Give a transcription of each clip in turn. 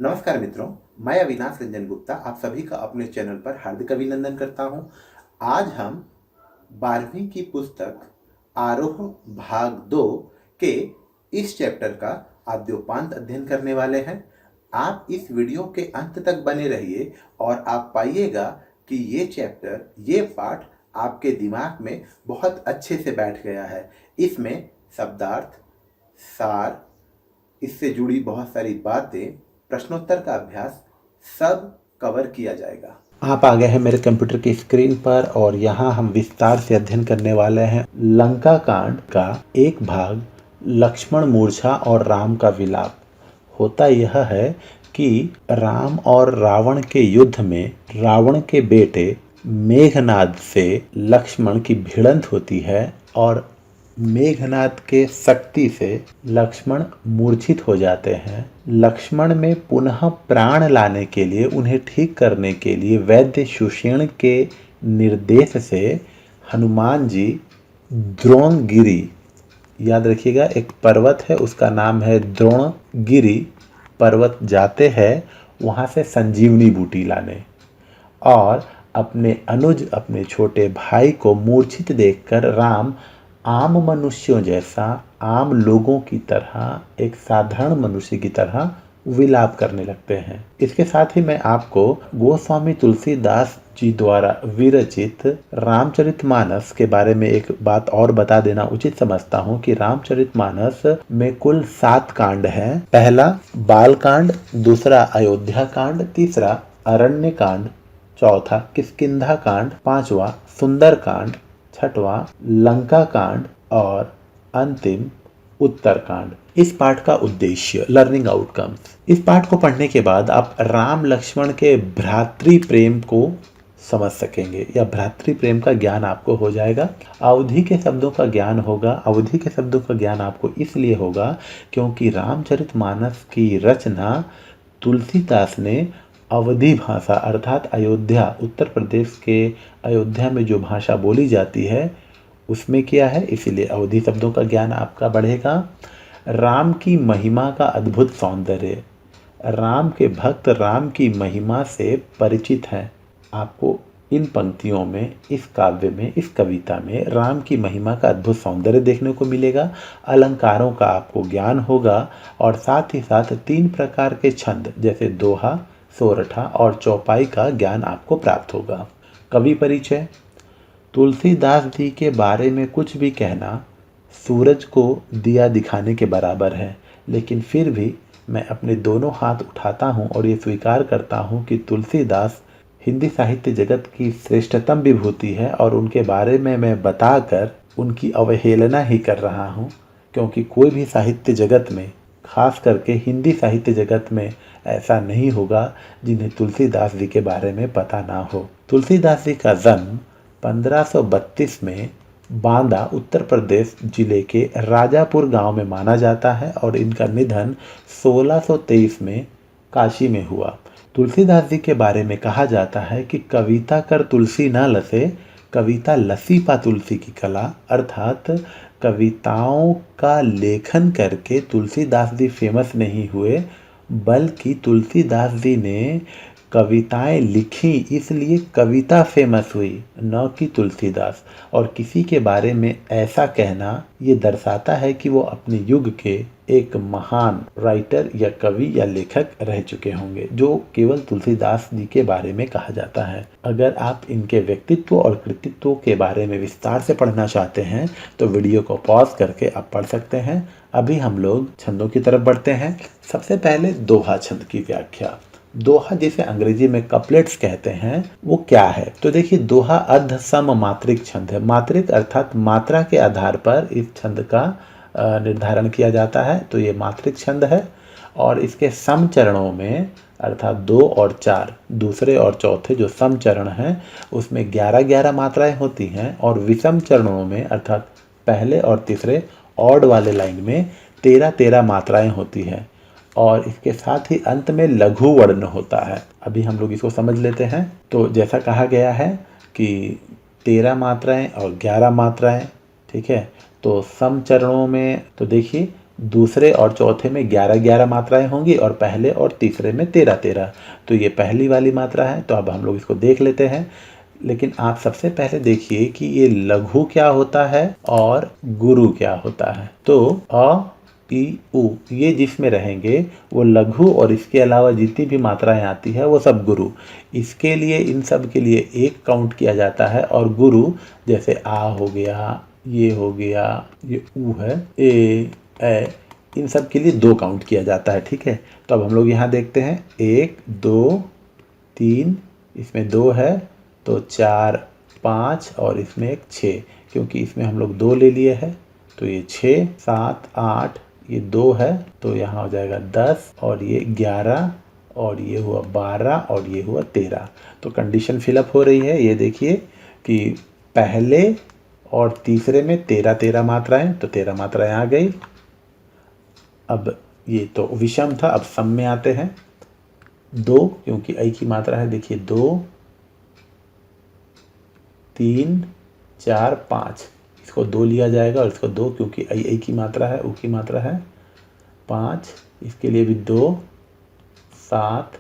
नमस्कार मित्रों, मैं अविनाश रंजन गुप्ता आप सभी का अपने चैनल पर हार्दिक अभिनंदन करता हूं। आज हम 12वीं की पुस्तक आरोह भाग 2 के इस चैप्टर का आद्योपांत अध्ययन करने वाले हैं। आप इस वीडियो के अंत तक बने रहिए और आप पाइएगा कि ये चैप्टर, ये पाठ आपके दिमाग में बहुत अच्छे से बैठ गया है। इसमें शब्दार्थ, सार, इससे जुड़ी बहुत सारी बातें, प्रश्नोत्तर का अभ्यास सब कवर किया जाएगा। आप आ गए हैं मेरे कंप्यूटर की स्क्रीन पर और यहाँ हम विस्तार से अध्ययन करने वाले हैं लंका कांड का एक भाग, लक्ष्मण मूर्छा और राम का विलाप। होता यह है कि राम और रावण के युद्ध में रावण के बेटे मेघनाद से लक्ष्मण की भिड़ंत होती है और मेघनाद के शक्ति से लक्ष्मण मूर्छित हो जाते हैं। लक्ष्मण में पुनः प्राण लाने के लिए, उन्हें ठीक करने के लिए वैद्य सुषेण के निर्देश से हनुमान जी द्रोणगिरि, याद रखिएगा एक पर्वत है उसका नाम है द्रोणगिरि पर्वत, जाते हैं वहाँ से संजीवनी बूटी लाने। और अपने अनुज, अपने छोटे भाई को मूर्छित देखकर राम आम मनुष्यों जैसा, आम लोगों की तरह, एक साधारण मनुष्य की तरह विलाप करने लगते हैं। इसके साथ ही मैं आपको गोस्वामी तुलसीदास जी द्वारा विरचित रामचरितमानस के बारे में एक बात और बता देना उचित समझता हूँ कि रामचरितमानस में कुल 7 कांड हैं। पहला बाल कांड, दूसरा अयोध्या कांड, तीसरा अरण्य कांड, चौथा किष्किंधा कांड, पांचवा सुंदर कांड, छठवां लंका कांड और अंतिम उत्तर कांड। इस पाठ का उद्देश्य, लर्निंग आउटकम्स। इस पाठ को पढ़ने के बाद आप राम लक्ष्मण के भ्रातृ प्रेम को समझ सकेंगे या भ्रातृ प्रेम का ज्ञान आपको हो जाएगा। अवधि के शब्दों का ज्ञान होगा। अवधि के शब्दों का ज्ञान आपको इसलिए होगा क्योंकि रामचरितमानस की रचना तुलसीदास ने अवधी भाषा अर्थात अयोध्या, उत्तर प्रदेश के अयोध्या में जो भाषा बोली जाती है उसमें किया है, इसीलिए अवधी शब्दों का ज्ञान आपका बढ़ेगा। राम की महिमा का अद्भुत सौंदर्य, राम के भक्त राम की महिमा से परिचित हैं। आपको इन पंक्तियों में, इस काव्य में, इस कविता में राम की महिमा का अद्भुत सौंदर्य देखने को मिलेगा। अलंकारों का आपको ज्ञान होगा और साथ ही साथ 3 प्रकार के छंद जैसे दोहा, सोरठा और चौपाई का ज्ञान आपको प्राप्त होगा। कवि परिचय। तुलसीदास जी के बारे में कुछ भी कहना सूरज को दिया दिखाने के बराबर है, लेकिन फिर भी मैं अपने दोनों हाथ उठाता हूँ और ये स्वीकार करता हूँ कि तुलसीदास हिंदी साहित्य जगत की श्रेष्ठतम विभूति है और उनके बारे में मैं बताकर उनकी अवहेलना ही कर रहा हूँ, क्योंकि कोई भी साहित्य जगत में, खास करके हिंदी साहित्य जगत में ऐसा नहीं होगा जिन्हें तुलसीदास जी के बारे में पता ना हो। तुलसीदास जी का जन्म 1532 में बांदा, उत्तर प्रदेश जिले के राजापुर गांव में माना जाता है और इनका निधन 1623 में काशी में हुआ। तुलसीदास जी के बारे में कहा जाता है कि कविता कर तुलसी न लसे, कविता लसी पा तुलसी की कला, अर्थात कविताओं का लेखन करके तुलसीदास जी फेमस नहीं हुए, बल्कि तुलसीदास जी ने कविताएं लिखी इसलिए कविता फेमस हुई, न कि तुलसीदास। और किसी के बारे में ऐसा कहना ये दर्शाता है कि वो अपने युग के एक महान राइटर या कवि या लेखक रह चुके होंगे, जो केवल तुलसीदास जी के बारे में कहा जाता है। अगर आप इनके व्यक्तित्व और कृतित्व के बारे में विस्तार से पढ़ना चाहते हैं तो वीडियो को पॉज करके आप पढ़ सकते हैं। अभी हम लोग छंदों की तरफ बढ़ते हैं। सबसे पहले दोहा छंद की व्याख्या। दोहा जिसे अंग्रेजी में कपलेट्स कहते हैं वो क्या है? तो देखिए, दोहा अर्ध सम मात्रिक छंद है। मात्रिक अर्थात मात्रा के आधार पर इस छंद का निर्धारण किया जाता है, तो ये मात्रिक छंद है। और इसके सम चरणों में अर्थात 2 और 4, दूसरे और चौथे जो सम चरण हैं उसमें 11-11 मात्राएं होती हैं और विषम चरणों में अर्थात पहले और तीसरे ऑड वाले लाइन में 13-13 मात्राएं होती हैं और इसके साथ ही अंत में लघु वर्ण होता है। अभी हम लोग इसको समझ लेते हैं। तो जैसा कहा गया है कि 13 मात्राएं और 11 मात्राएं, ठीक है। तो सम चरणों में तो देखिए दूसरे और चौथे में 11-11 मात्राएं होंगी और पहले और तीसरे में 13-13। तो ये पहली वाली मात्रा है। तो अब हम लोग इसको देख लेते हैं, लेकिन आप सबसे पहले देखिए कि ये लघु क्या होता है और गुरु क्या होता है। तो अ ई उ ये जिसमें रहेंगे वो लघु, और इसके अलावा जितनी भी मात्राएं आती है वो सब गुरु। इसके लिए, इन सब के लिए एक काउंट किया जाता है, और गुरु जैसे आ हो गया, ये हो गया, ये ऊ है, ए इन सब के लिए 2 काउंट किया जाता है। ठीक है, तो अब हम लोग यहाँ देखते हैं 1 2 3, इसमें 2 है तो 4 5 और इसमें एक 6, क्योंकि इसमें हम लोग 2 ले लिए हैं तो ये 6 7 8, ये 2 है तो यहाँ हो जाएगा 10, और ये 11, और ये हुआ 12, और ये हुआ 13। तो कंडीशन फिलअप हो रही है। ये देखिए कि पहले और तीसरे में 13-13 मात्राएं, तो 13 मात्राएं आ गई। अब ये तो विषम था, अब सम में आते हैं। 2, क्योंकि ऐ की मात्रा है, देखिए 2 3 4 5, इसको 2 लिया जाएगा और इसको 2, क्योंकि ऐ की मात्रा है, ऊ की मात्रा है। 5, इसके लिए भी 2 7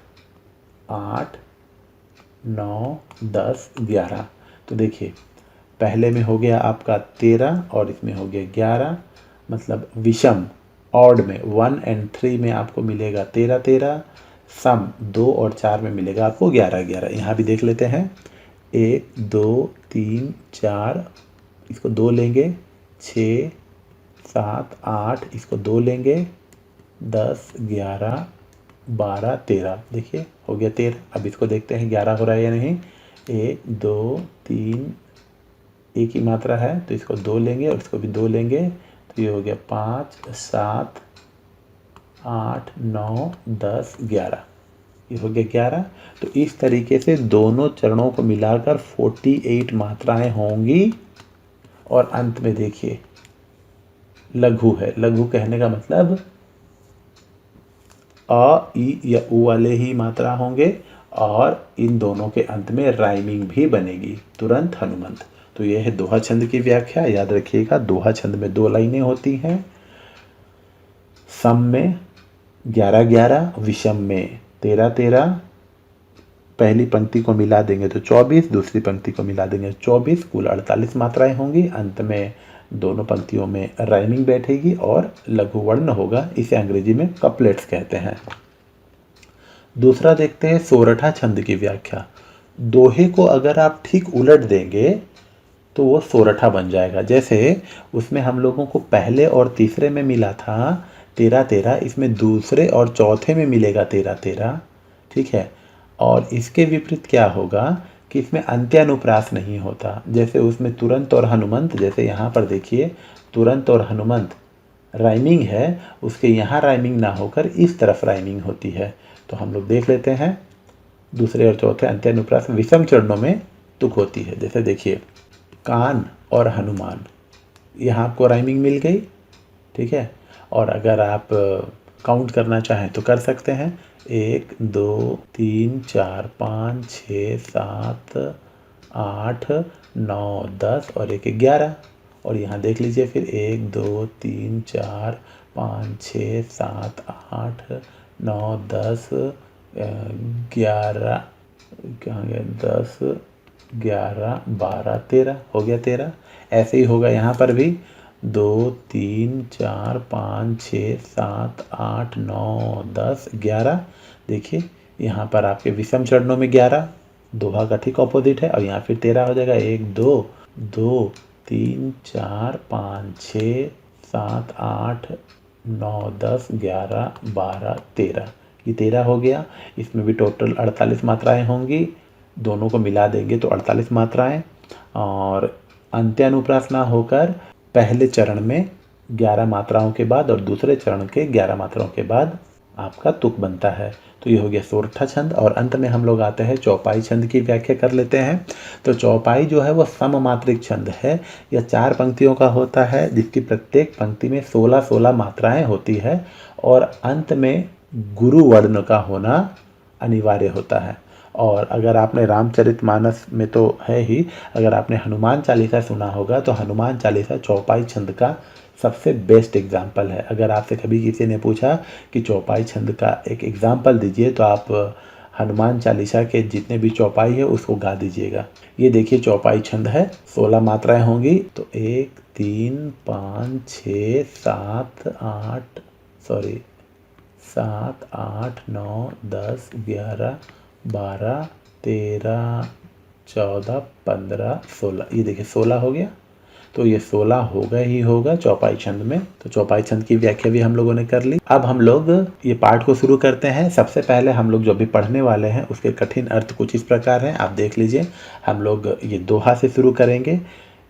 8 9 10 11। तो देखिए पहले में हो गया आपका 13 और इसमें हो गया 11, मतलब विषम ऑड में 1 और 3 में आपको मिलेगा 13-13, सम 2 और 4 में मिलेगा आपको 11-11। यहाँ भी देख लेते हैं 1 2 3 4, इसको 2 लेंगे, 6 7 8, इसको 2 लेंगे, 10 11 12 13। देखिए हो गया 13। अब इसको देखते हैं 11 हो रहा है या नहीं। 1 2 3, एक ही मात्रा है तो इसको 2 लेंगे और इसको भी 2 लेंगे, तो ये हो गया 5 7 8 9 10 11, ये हो गया 11। तो इस तरीके से दोनों चरणों को मिलाकर 48 मात्राएं होंगी। और अंत में देखिए लघु है। लघु कहने का मतलब अ ई या उ वाले ही मात्रा होंगे, और इन दोनों के अंत में राइमिंग भी बनेगी, तुरंत हनुमंत। तो यह है दोहा छंद की व्याख्या। याद रखिएगा दोहा छंद में 2 लाइनें होती हैं, सम में 11-11, विषम में 13-13। पहली पंक्ति को मिला देंगे तो 24, दूसरी पंक्ति को मिला देंगे 24, कुल 48 मात्राएं होंगी। अंत में दोनों पंक्तियों में राइमिंग बैठेगी और लघु वर्ण होगा। इसे अंग्रेजी में कपलेट्स कहते हैं। दूसरा देखते हैं सोरठा छंद की व्याख्या। दोहे को अगर आप ठीक उलट देंगे तो वो सोरठा बन जाएगा। जैसे उसमें हम लोगों को पहले और तीसरे में मिला था 13-13, इसमें दूसरे और चौथे में मिलेगा 13-13। ठीक है, और इसके विपरीत क्या होगा कि इसमें अंत्यानुप्रास नहीं होता। जैसे उसमें तुरंत और हनुमंत, जैसे यहाँ पर देखिए तुरंत और हनुमंत राइमिंग है, उसके यहाँ राइमिंग ना होकर इस तरफ राइमिंग होती है। तो हम लोग देख लेते हैं दूसरे और चौथे अंत्यानुप्रास विषम चरणों में तुक होती है। जैसे देखिए कान और हनुमान, यहाँ आपको राइमिंग मिल गई। ठीक है, और अगर आप काउंट करना चाहें तो कर सकते हैं। 1 2 3 4 5 6 7 8 9 10 और 1 11। और यहाँ देख लीजिए फिर 1 2 3 4 5 6 7 8 9 10 11, कहाँ गया 10 11 12 13, हो गया 13। ऐसे ही होगा यहाँ पर भी 2 3 4 5 6 7 8 9 10 11। देखिए यहाँ पर आपके विषम चरणों में 11, दोहा का ठीक ऑपोजिट है। और यहाँ फिर 13 हो जाएगा। 1 2 2 3 4 5 6 7 8 9 10 11 12 13, ये 13 हो गया। इसमें भी टोटल 48 मात्राएं होंगी, दोनों को मिला देंगे तो 48 मात्राएं। और अंत्यानुप्रास ना होकर पहले चरण में 11 मात्राओं के बाद और दूसरे चरण के 11 मात्राओं के बाद आपका तुक बनता है। तो ये हो गया सोरठा छंद। और अंत में हम लोग आते हैं चौपाई छंद की व्याख्या कर लेते हैं। तो चौपाई जो है वो सममात्रिक छंद है। यह 4 पंक्तियों का होता है, जिसकी प्रत्येक पंक्ति में 16-16 मात्राएं होती है, और अंत में गुरु वर्ण का होना अनिवार्य होता है। और अगर आपने रामचरितमानस में तो है ही, अगर आपने हनुमान चालीसा सुना होगा तो हनुमान चालीसा चौपाई छंद का सबसे बेस्ट एग्जाम्पल है। अगर आपसे कभी किसी ने पूछा कि चौपाई छंद का एक एग्जाम्पल दीजिए तो आप हनुमान चालीसा के जितने भी चौपाई है उसको गा दीजिएगा। ये देखिए चौपाई छंद है, 16 मात्राएं होंगी। तो 1 3 5 6 7 8 सॉरी 7 8 9 10 11 12 13 14 15 16, ये देखिए 16 हो गया। तो ये 16 होगा ही होगा चौपाई छंद में। तो चौपाई छंद की व्याख्या भी हम लोगों ने कर ली। अब हम लोग ये पाठ को शुरू करते हैं। सबसे पहले हम लोग जो भी पढ़ने वाले हैं उसके कठिन अर्थ कुछ इस प्रकार हैं, आप देख लीजिए। हम लोग ये दोहा से शुरू करेंगे।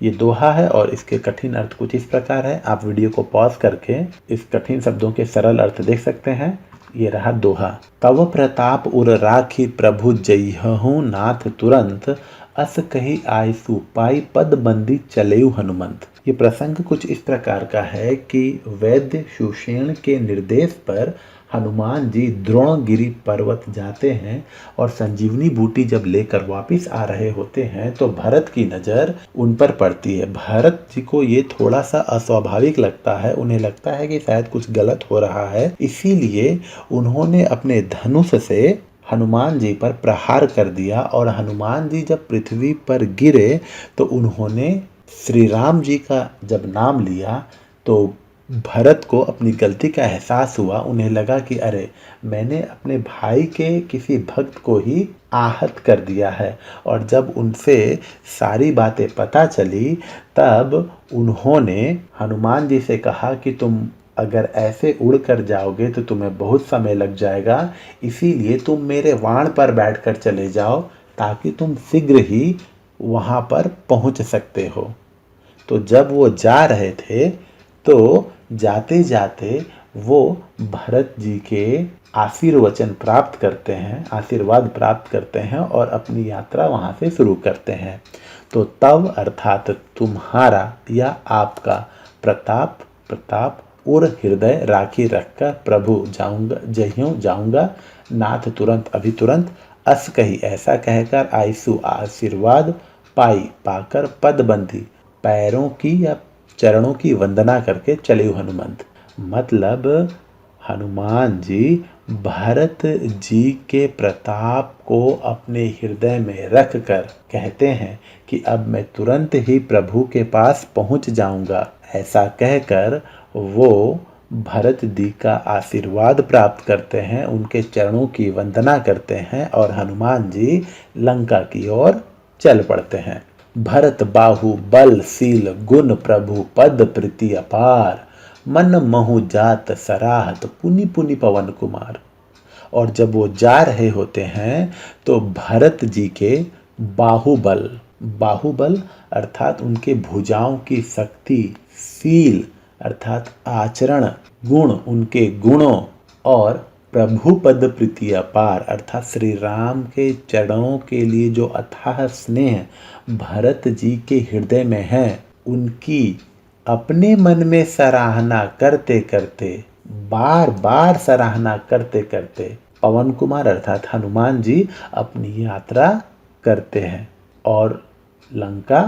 ये दोहा है और इसके कठिन अर्थ कुछ इस प्रकार है। आप वीडियो को पॉज करके इस कठिन शब्दों के सरल अर्थ देख सकते हैं। ये रहा दोहा। तव प्रताप उर राखी प्रभु जयहु नाथ तुरंत, अस कही आयसु पाई पद बंदी चलेउ हनुमंत। ये प्रसंग कुछ इस प्रकार का है कि वैद्य सुषेण के निर्देश पर हनुमान जी द्रोणगिरी पर्वत जाते हैं और संजीवनी बूटी जब लेकर वापस आ रहे होते हैं तो भरत की नज़र उन पर पड़ती है। भरत जी को ये थोड़ा सा अस्वाभाविक लगता है, उन्हें लगता है कि शायद कुछ गलत हो रहा है, इसीलिए उन्होंने अपने धनुष से हनुमान जी पर प्रहार कर दिया। और हनुमान जी जब पृथ्वी पर गिरे तो उन्होंने श्री राम जी का जब नाम लिया तो भरत को अपनी गलती का एहसास हुआ। उन्हें लगा कि अरे मैंने अपने भाई के किसी भक्त को ही आहत कर दिया है। और जब उनसे सारी बातें पता चली तब उन्होंने हनुमान जी से कहा कि तुम अगर ऐसे उड़ कर जाओगे तो तुम्हें बहुत समय लग जाएगा, इसीलिए तुम मेरे वाण पर बैठकर चले जाओ ताकि तुम शीघ्र ही वहाँ पर पहुँच सकते हो। तो जब वो जा रहे थे तो जाते जाते वो भरत जी के आशीर्वचन प्राप्त करते हैं, आशीर्वाद प्राप्त करते हैं और अपनी यात्रा वहाँ से शुरू करते हैं। तो तब अर्थात तुम्हारा या आपका प्रताप प्रताप और हृदय राखी रखकर प्रभु जाऊंगा जहियों जाऊंगा नाथ तुरंत अभी तुरंत, अस कही ऐसा कहकर आयसु आशीर्वाद पाई पाकर पदबंदी पैरों की या चरणों की वंदना करके चले हनुमंत। मतलब हनुमान जी भरत जी के प्रताप को अपने हृदय में रख कर कहते हैं कि अब मैं तुरंत ही प्रभु के पास पहुंच जाऊंगा। ऐसा कहकर वो भरत जी का आशीर्वाद प्राप्त करते हैं, उनके चरणों की वंदना करते हैं और हनुमान जी लंका की ओर चल पड़ते हैं। भरत बाहु बल सील गुण प्रभु पद प्रीति अपार, मन महु जात सराहत पुनि पुनि पवन कुमार। और जब वो जा रहे होते हैं तो भरत जी के बाहुबल, बाहुबल अर्थात उनके भुजाओं की शक्ति, सील अर्थात आचरण, गुण उनके गुणों और प्रभु पद प्रीति अपार अर्थात श्री राम के चरणों के लिए जो अथाह स्नेह भरत जी के हृदय में है, उनकी अपने मन में सराहना करते करते, बार बार सराहना करते करते पवन कुमार अर्थात हनुमान जी अपनी यात्रा करते हैं और लंका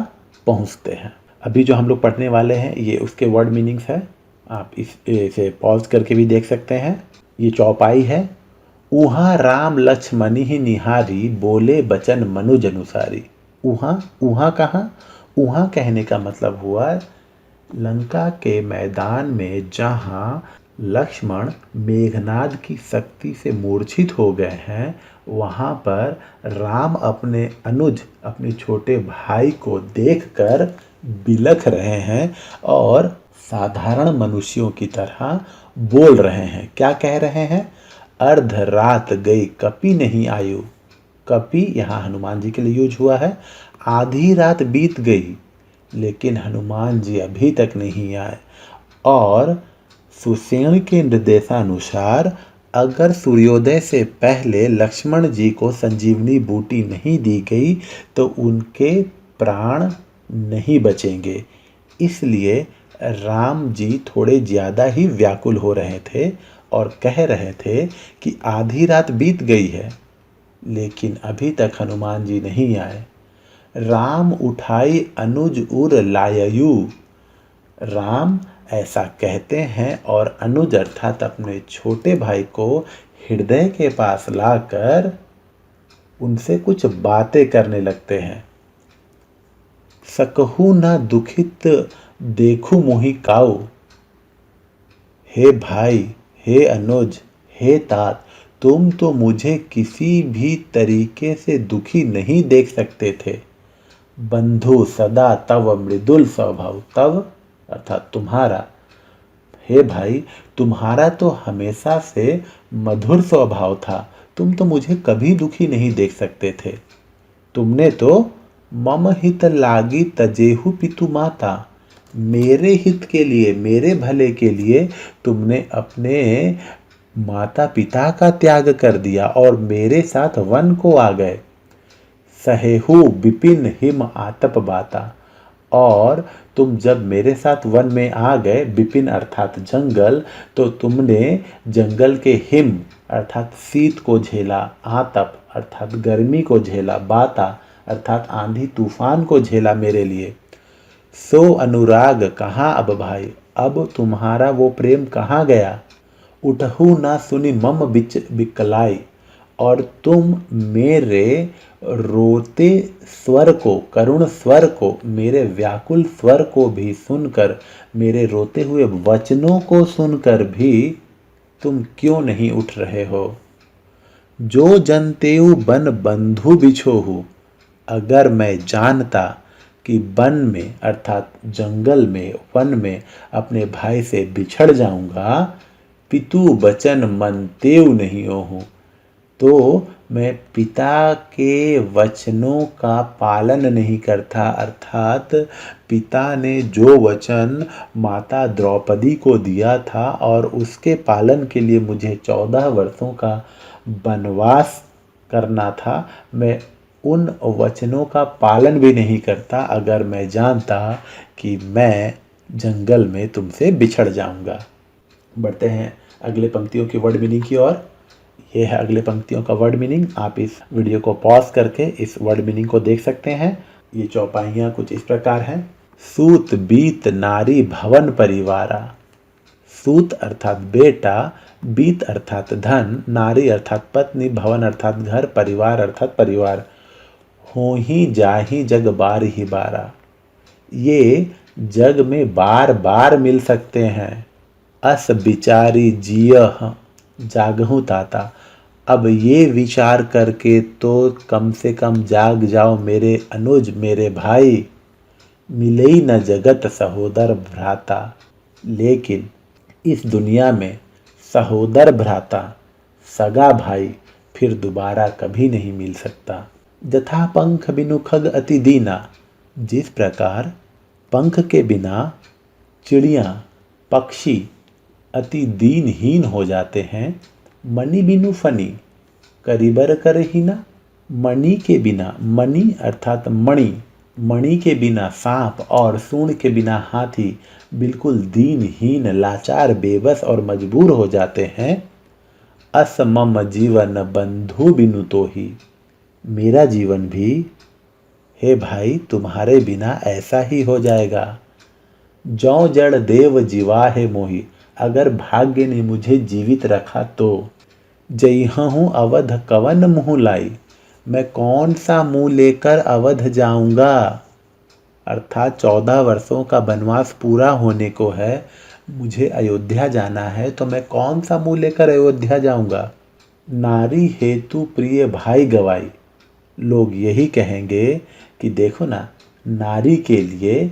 पहुंचते हैं। अभी जो हम लोग पढ़ने वाले हैं ये उसके वर्ड मीनिंग्स है, आप इसे पॉज करके भी देख सकते हैं। ये चौपाई है। उहाँ राम लक्ष्मणी ही निहारी, बोले बचन मनुज अनुसारी। उहाँ, उहाँ कहाँ? उहाँ कहने का मतलब हुआ लंका के मैदान में जहाँ लक्ष्मण मेघनाद की शक्ति से मूर्छित हो गए हैं, वहाँ पर राम अपने अनुज अपने छोटे भाई को देखकर बिलख रहे हैं और साधारण मनुष्यों की तरह बोल रहे हैं। क्या कह रहे हैं? अर्ध रात गई कपि नहीं आयु। कपि यहाँ हनुमान जी के लिए यूज हुआ है। आधी रात बीत गई लेकिन हनुमान जी अभी तक नहीं आए। और सुषेण के निर्देशानुसार अगर सूर्योदय से पहले लक्ष्मण जी को संजीवनी बूटी नहीं दी गई तो उनके प्राण नहीं बचेंगे। इसलिए राम जी थोड़े ज़्यादा ही व्याकुल हो रहे थे और कह रहे थे कि आधी रात बीत गई है लेकिन अभी तक हनुमान जी नहीं आए। राम उठाई अनुज उर लाययु। राम ऐसा कहते हैं और अनुज अर्थात अपने छोटे भाई को हृदय के पास लाकर उनसे कुछ बातें करने लगते हैं। सकहु न दुखित देखू मोहि काऊ। हे भाई, हे अनुज, हे तात, तुम तो मुझे किसी भी तरीके से दुखी नहीं देख सकते थे। बंधु सदा तव मृदुल स्वभाव। तव अर्थात तुम्हारा, हे भाई, तुम्हारा तो हमेशा से मधुर स्वभाव था। तुम तो मुझे कभी दुखी नहीं देख सकते थे। तुमने तो मम हित लागी तजेहु पितु माता। मेरे हित के लिए, मेरे भले के लिए तुमने अपने माता पिता का त्याग कर दिया और मेरे साथ वन को आ गए। सहेहु विपिन हिम आतप बाता। और तुम जब मेरे साथ वन में आ गए, विपिन अर्थात जंगल, तो तुमने जंगल के हिम अर्थात शीत को झेला, आतप अर्थात गर्मी को झेला, बाता अर्थात आंधी तूफान को झेला मेरे लिए। सो अनुराग कहाँ अब भाई, अब तुम्हारा वो प्रेम कहाँ गया। उठहु ना सुनी मम बिच बिकलाई। और तुम मेरे रोते स्वर को, करुण स्वर को, मेरे व्याकुल स्वर को भी सुनकर, मेरे रोते हुए वचनों को सुनकर भी तुम क्यों नहीं उठ रहे हो। जो जनतेऊ बन बंधु बिछोहु। अगर मैं जानता कि वन में अर्थात जंगल में, वन में अपने भाई से बिछड़ जाऊंगा, पितु बचन मनतेऊ नहीं ओहूँ, तो मैं पिता के वचनों का पालन नहीं करता। अर्थात पिता ने जो वचन माता द्रौपदी को दिया था और उसके पालन के लिए मुझे 14 वर्षों का वनवास करना था, मैं उन वचनों का पालन भी नहीं करता अगर मैं जानता कि मैं जंगल में तुमसे बिछड़ जाऊंगा। बढ़ते हैं अगले पंक्तियों की वर्ड मीनिंग की ओर। ये है अगले पंक्तियों का वर्ड मीनिंग। आप इस वीडियो को पॉज करके इस वर्ड मीनिंग को देख सकते हैं। ये चौपाइयाँ कुछ इस प्रकार हैं। सूत बीत नारी भवन परिवारा। सूत अर्थात बेटा, बीत अर्थात धन, नारी अर्थात पत्नी, भवन अर्थात घर, परिवार अर्थात परिवार। होही जाही जग बार ही बारा। ये जग में बार बार मिल सकते हैं। अस बिचारी जियह जागहूँ ताता। अब ये विचार करके तो कम से कम जाग जाओ मेरे अनुज, मेरे भाई। मिलई न जगत सहोदर भ्राता। लेकिन इस दुनिया में सहोदर भ्राता, सगा भाई फिर दोबारा कभी नहीं मिल सकता। जथा पंख बिनु खग अति दीना। जिस प्रकार पंख के बिना चिड़ियाँ, पक्षी अति दीनहीन हो जाते हैं। मणि बिनु फनी करीबर करहीना। मणि के बिना, मणि अर्थात मणि, मणि के बिना सांप और सूंड के बिना हाथी बिल्कुल दीनहीन, लाचार, बेबस और मजबूर हो जाते हैं। अस मम जीवन बंधु बिनु तो ही। मेरा जीवन भी हे भाई तुम्हारे बिना ऐसा ही हो जाएगा। जौ जड़ देव जीवा है मोही। अगर भाग्य ने मुझे जीवित रखा तो जइहूँ अवध कवन मुँह लाई। मैं कौन सा मुँह लेकर अवध जाऊंगा। अर्थात 14 वर्षों का वनवास पूरा होने को है, मुझे अयोध्या जाना है, तो मैं कौन सा मुँह लेकर अयोध्या जाऊंगा। नारी हेतु प्रिय भाई गवाई। लोग यही कहेंगे कि देखो ना, नारी के लिए,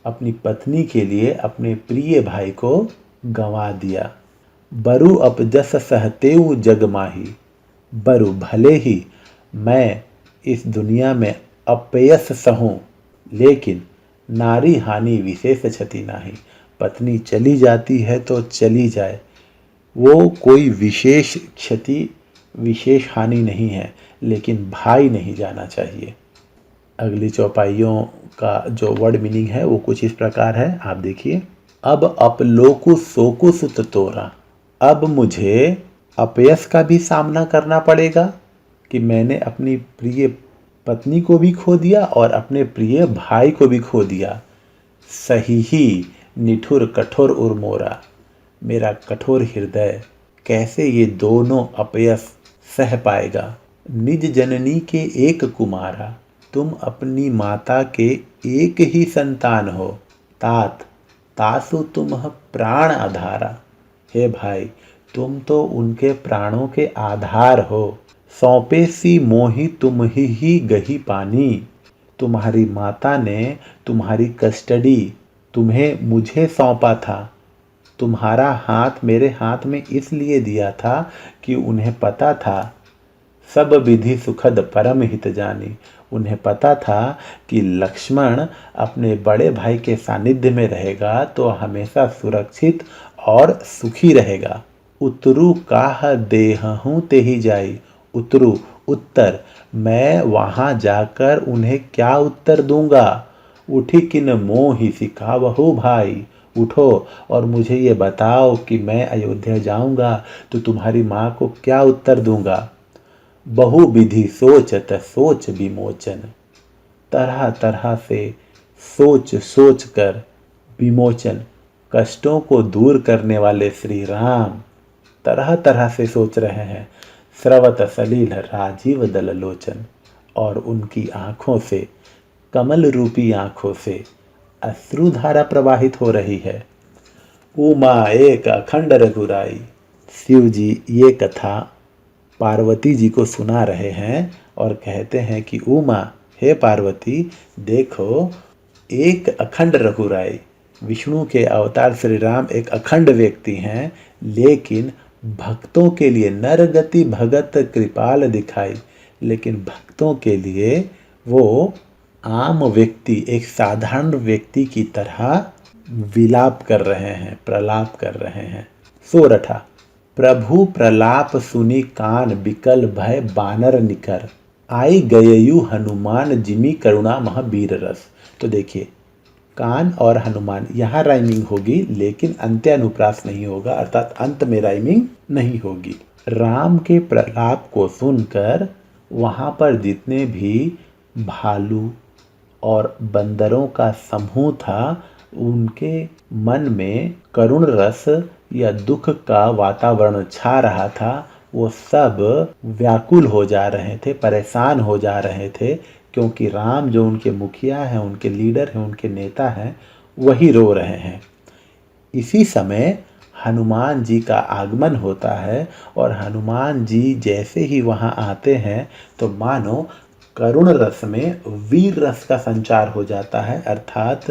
अपनी पत्नी के लिए अपने प्रिय भाई को गंवा दिया। बरु अपजस सहतेऊ जग माही। बरु भले ही मैं इस दुनिया में अपयस सहूँ, लेकिन नारी हानि विशेष क्षति नाही। पत्नी चली जाती है तो चली जाए, वो कोई विशेष क्षति, विशेष हानि नहीं है, लेकिन भाई नहीं जाना चाहिए। अगली चौपाइयों का जो वर्ड मीनिंग है वो कुछ इस प्रकार है, आप देखिए। अब अपलोकु सोकु सुत तोरा। अब मुझे अपयश का भी सामना करना पड़ेगा कि मैंने अपनी प्रिय पत्नी को भी खो दिया और अपने प्रिय भाई को भी खो दिया। सही ही निठुर कठोर उर्मोरा, मेरा कठोर हृदय कैसे ये दोनों अपयस सह पाएगा। निज जननी के एक कुमारा, तुम अपनी माता के एक ही संतान हो। तात तासु तुम प्राण आधारा, हे भाई तुम तो उनके प्राणों के आधार हो। सौंपे सी मोही तुम ही गही पानी, तुम्हारी माता ने तुम्हारी कस्टडी तुम्हें मुझे सौंपा था। तुम्हारा हाथ मेरे हाथ में इसलिए दिया था कि उन्हें पता था सब विधि सुखद परम हित जानी। उन्हें पता था कि लक्ष्मण अपने बड़े भाई के सानिध्य में रहेगा तो हमेशा सुरक्षित और सुखी रहेगा। उतरु काह देहहूँ तेहि जाई, उतरु उत्तर, मैं वहां जाकर उन्हें क्या उत्तर दूंगा। उठी किन मोहि सिखावहु भाई, उठो और मुझे ये बताओ कि मैं अयोध्या जाऊंगा तो तुम्हारी माँ को क्या उत्तर दूंगा। बहु विधि सोचत सोच विमोचन, तरह तरह से सोच सोच कर विमोचन, कष्टों को दूर करने वाले श्री राम तरह तरह से सोच रहे हैं। स्रवत सलील राजीव दल लोचन, और उनकी आंखों से, कमल रूपी आंखों से अश्रुधारा प्रवाहित हो रही है। उमा एक अखंड रघुराई, शिव जी ये कथा पार्वती जी को सुना रहे हैं और कहते हैं कि उमा, हे पार्वती देखो, एक अखंड रघुराई, विष्णु के अवतार श्री राम एक अखंड व्यक्ति हैं, लेकिन भक्तों के लिए नरगति भगत कृपाल दिखाई, लेकिन भक्तों के लिए वो आम व्यक्ति, एक साधारण व्यक्ति की तरह विलाप कर रहे हैं, प्रलाप कर रहे हैं। सोरठा, प्रभु प्रलाप सुनी कान बिकल भय बानर निकर, आई गययु हनुमान जिमी करुणा महावीर रस। तो देखिए, कान और हनुमान यहाँ राइमिंग होगी, लेकिन अंत्यानुप्रास नहीं होगा, अर्थात अंत में राइमिंग नहीं होगी। राम के प्रलाप को सुनकर वहाँ पर जितने भी भालू और बंदरों का समूह था, उनके मन में करुण रस या दुख का वातावरण छा रहा था। वो सब व्याकुल हो जा रहे थे, परेशान हो जा रहे थे, क्योंकि राम जो उनके मुखिया हैं, उनके लीडर हैं, उनके नेता हैं, वही रो रहे हैं। इसी समय हनुमान जी का आगमन होता है और हनुमान जी जैसे ही वहाँ आते हैं तो मानो करुण रस में वीर रस का संचार हो जाता है, अर्थात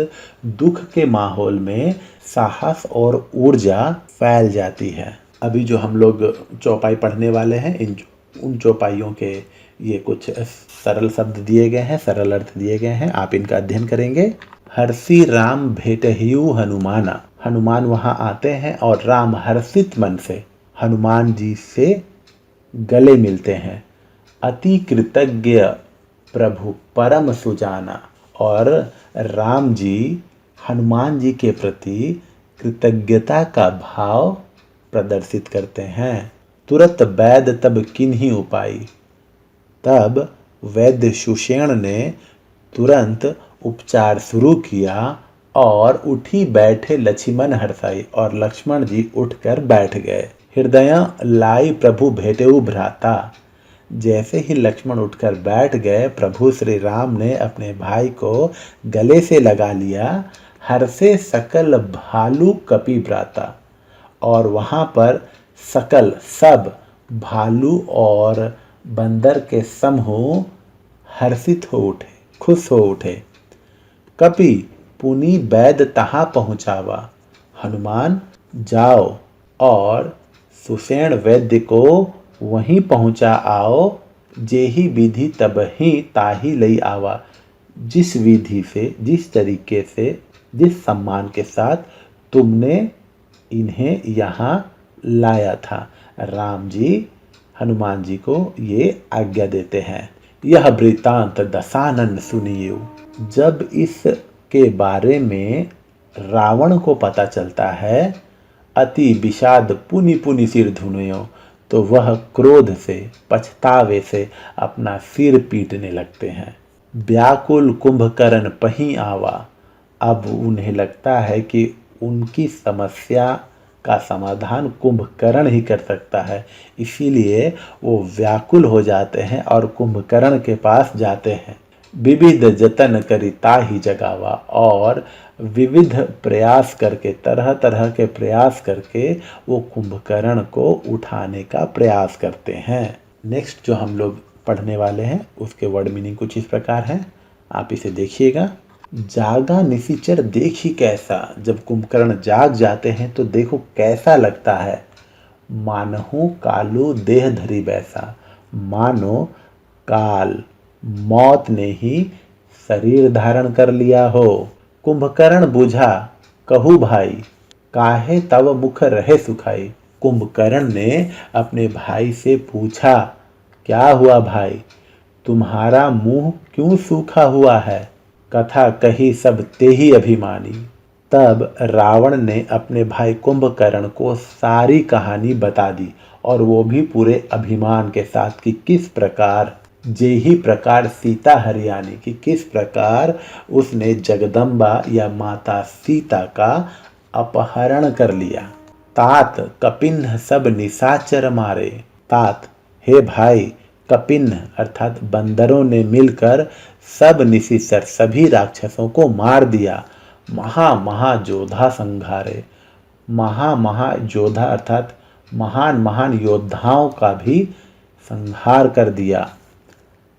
दुख के माहौल में साहस और ऊर्जा फैल जाती है। अभी जो हम लोग चौपाई पढ़ने वाले हैं, उन चौपाइयों के ये कुछ सरल शब्द दिए गए हैं, सरल अर्थ दिए गए हैं, आप इनका अध्ययन करेंगे। हर्षि राम भेटहिउ हनुमाना, हनुमान वहाँ आते हैं और राम हर्षित मन से हनुमान जी से गले मिलते हैं। अति कृतज्ञ प्रभु परम सुजाना, और राम जी हनुमान जी के प्रति कृतज्ञता का भाव प्रदर्शित करते हैं। तुरंत वैद्य तब किन्हीं उपाई, तब वैद्य सुषेण ने तुरंत उपचार शुरू किया और उठी बैठे लक्ष्मण हर्षाई, और लक्ष्मण जी उठकर बैठ गए। हृदय लाई प्रभु भेटेऊ भ्राता, जैसे ही लक्ष्मण उठकर बैठ गए, प्रभु श्री राम ने अपने भाई को गले से लगा लिया। हर्षे सकल भालू कपि भ्राता, और वहाँ पर सकल सब भालू और बंदर के समूह हर्षित हो उठे, खुश हो उठे। कपि पुनि वैद्य तहाँ पहुँचावा, हनुमान जाओ और सुषेण वैद्य को वहीं पहुँचा आओ, जेहि विधि तब ही ताहि लई आवा। जिस विधि से, जिस तरीके से, जिस सम्मान के साथ तुमने इन्हें यहाँ लाया था। राम जी हनुमान जी को ये आज्ञा देते हैं। यह वृत्तांत दशानन सुनियो, जब इसके बारे में रावण को पता चलता है, अति विषाद पुनि पुनि सिर धुनयो, तो वह क्रोध से, पछतावे से अपना सिर पीटने लगते हैं। व्याकुल कुंभकर्ण पहीं आवा, अब उन्हें लगता है कि उनकी समस्या का समाधान कुंभकर्ण ही कर सकता है। इसीलिए वो व्याकुल हो जाते हैं और कुंभकर्ण के पास जाते हैं। विविध जतन करी ताहि जगावा, और विविध प्रयास करके, तरह तरह के प्रयास करके वो कुंभकर्ण को उठाने का प्रयास करते हैं। नेक्स्ट जो हम लोग पढ़ने वाले हैं उसके वर्ड मीनिंग कुछ इस प्रकार है, आप इसे देखिएगा। जागा निशिचर देखी कैसा, जब कुंभकर्ण जाग जाते हैं तो देखो कैसा लगता है। मानहु कालू देह धरी बैसा, मानो काल, मौत ने ही शरीर धारण कर लिया हो। कुंभकर्ण बुझा कहू भाई, काहे तब मुख रहे सुखाई। कुंभकर्ण ने अपने भाई से पूछा, क्या हुआ भाई, तुम्हारा मुंह क्यों सूखा हुआ है। कथा कही सब ते ही अभिमानी। तब रावण ने अपने भाई कुंभकर्ण को सारी कहानी बता दी, और वो भी पूरे अभिमान के साथ कि किस प्रकार जेही प्रकार सीता हरियाणी, कि किस प्रकार उसने जगदम्बा या माता सीता का अपहरण कर लिया। तात कपिन्ह सब निशाचर मारे। तात हे भाई, कपिन्ह अर्थात बंदरों ने मिलकर सब निशाचर सभी राक्षसों को मार दिया। महा महायोद्धा संघारे, महा महायोद्धा अर्थात महान महान योद्धाओं का भी संहार कर दिया।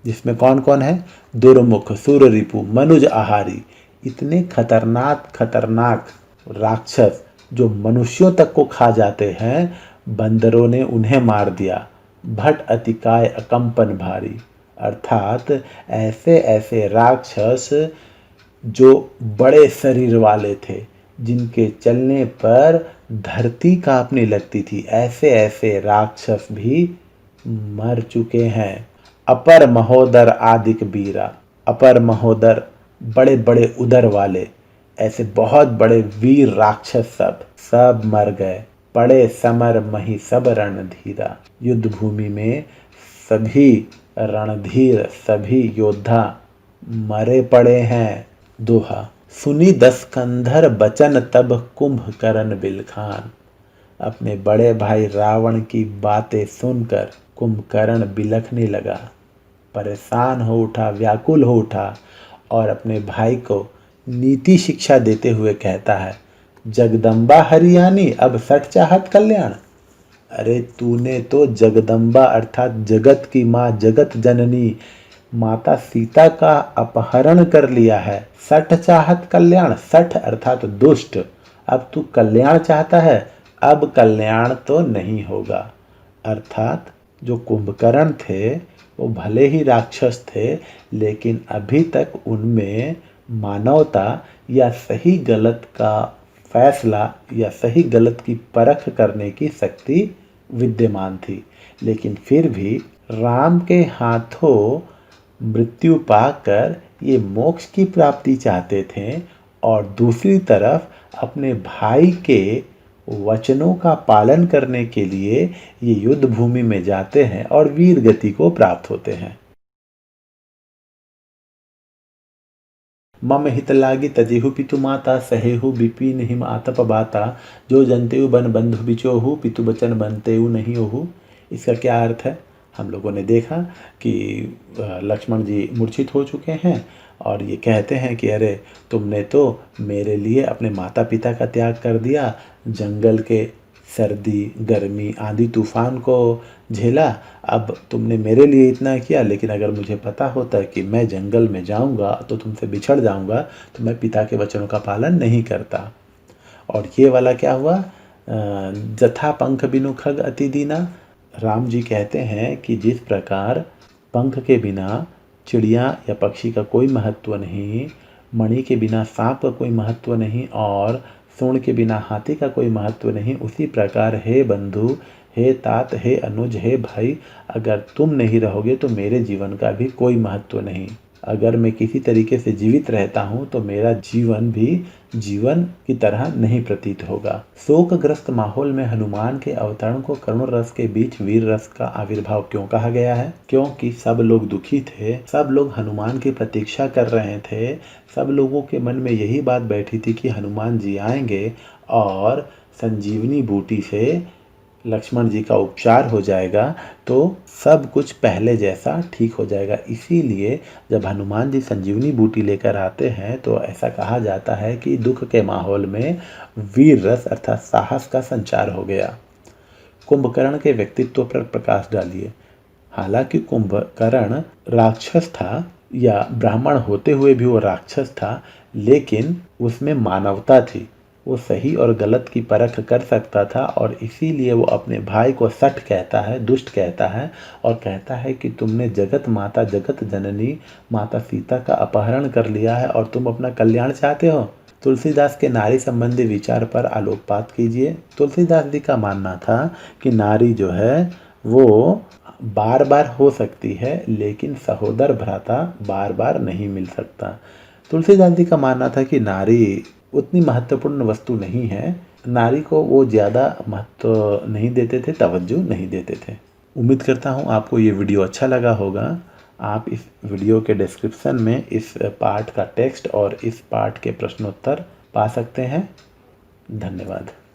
जिसमें कौन कौन है, दुर्मुख, सूररिपु, मनुज आहारी। इतने खतरनाक खतरनाक राक्षस जो मनुष्यों तक को खा जाते हैं, बंदरों ने उन्हें मार दिया। भट अतिकाय अकंपन भारी, अर्थात ऐसे ऐसे राक्षस जो बड़े शरीर वाले थे, जिनके चलने पर धरती कांपने लगती थी, ऐसे ऐसे राक्षस भी मर चुके हैं। अपर महोदर आदिक बीरा, अपर महोदर बड़े बड़े उदर वाले, ऐसे बहुत बड़े वीर राक्षस सब मर गए। पड़े समर मही सब रणधीरा, युद्ध भूमि में सभी रणधीर, सभी योद्धा मरे पड़े हैं। दोहा, सुनी दस्कंधर बचन तब कुंभकर्ण बिलखान। अपने बड़े भाई रावण की बातें सुनकर कुंभकर्ण बिलखने लगा, परेशान हो उठा, व्याकुल हो उठा, और अपने भाई को नीति शिक्षा देते हुए कहता है, जगदम्बा हरियाणी अब सठ चाहत कल्याण। अरे तूने तो जगदम्बा अर्थात जगत की माँ, जगत जननी माता सीता का अपहरण कर लिया है। सठ चाहत कल्याण, सठ अर्थात दुष्ट, अब तू कल्याण चाहता है, अब कल्याण तो नहीं होगा। अर्थात जो कुंभकर्ण थे वो भले ही राक्षस थे, लेकिन अभी तक उनमें मानवता या सही गलत का फैसला या सही गलत की परख करने की शक्ति विद्यमान थी। लेकिन फिर भी राम के हाथों मृत्यु पाकर ये मोक्ष की प्राप्ति चाहते थे, और दूसरी तरफ अपने भाई के वचनों का पालन करने के लिए ये युद्ध भूमि में जाते हैं और वीर गति को प्राप्त होते हैं। मम हित लागी तजेहु पितु माता, सहेहु विपिन हिम आतप बाता। जो जनतेहु बन बंधु बिचोहु, पितु बचन बनतेहु नहीं ओहु। इसका क्या अर्थ है? हम लोगों ने देखा कि लक्ष्मण जी मूर्छित हो चुके हैं और ये कहते हैं कि अरे तुमने तो मेरे लिए अपने माता पिता का त्याग कर दिया, जंगल के सर्दी गर्मी आंधी तूफान को झेला, अब तुमने मेरे लिए इतना किया, लेकिन अगर मुझे पता होता कि मैं जंगल में जाऊंगा तो तुमसे बिछड़ जाऊंगा, तो मैं पिता के वचनों का पालन नहीं करता। और ये वाला क्या हुआ, जथा पंख बिनु खग अति दीना। राम जी कहते हैं कि जिस प्रकार पंख के बिना चिड़िया या पक्षी का कोई महत्व नहीं, मणि के बिना सांप का कोई महत्व नहीं, और सूंड के बिना हाथी का कोई महत्व नहीं, उसी प्रकार हे बंधु, हे तात, हे अनुज, हे भाई, अगर तुम नहीं रहोगे तो मेरे जीवन का भी कोई महत्व नहीं। अगर मैं किसी तरीके से जीवित रहता हूँ तो मेरा जीवन भी जीवन की तरह नहीं प्रतीत होगा। शोकग्रस्त माहौल में हनुमान के अवतरण को करुण रस के बीच वीर रस का आविर्भाव क्यों कहा गया है? क्योंकि सब लोग दुखी थे, सब लोग हनुमान की प्रतीक्षा कर रहे थे, सब लोगों के मन में यही बात बैठी थी कि हनुमान जी आएंगे और संजीवनी बूटी से लक्ष्मण जी का उपचार हो जाएगा, तो सब कुछ पहले जैसा ठीक हो जाएगा। इसीलिए जब हनुमान जी संजीवनी बूटी लेकर आते हैं तो ऐसा कहा जाता है कि दुख के माहौल में वीर रस अर्थात साहस का संचार हो गया। कुंभकर्ण के व्यक्तित्व पर प्रकाश डालिए। हालांकि कुंभकर्ण राक्षस था या ब्राह्मण होते हुए भी वो राक्षस था, लेकिन उसमें मानवता थी। वो सही और गलत की परख कर सकता था और इसीलिए वो अपने भाई को सठ कहता है, दुष्ट कहता है और कहता है कि तुमने जगत माता जगत जननी माता सीता का अपहरण कर लिया है और तुम अपना कल्याण चाहते हो। तुलसीदास के नारी संबंधी विचार पर आलोकपात कीजिए। तुलसीदास जी का मानना था कि नारी जो है वो बार बार हो सकती है, लेकिन सहोदर भ्राता बार बार नहीं मिल सकता। तुलसीदास जी का मानना था कि नारी उतनी महत्वपूर्ण वस्तु नहीं है, नारी को वो ज़्यादा महत्व नहीं देते थे, तवज्जो नहीं देते थे। उम्मीद करता हूँ आपको ये वीडियो अच्छा लगा होगा। आप इस वीडियो के डिस्क्रिप्शन में इस पाठ का टेक्स्ट और इस पाठ के प्रश्नोत्तर पा सकते हैं। धन्यवाद।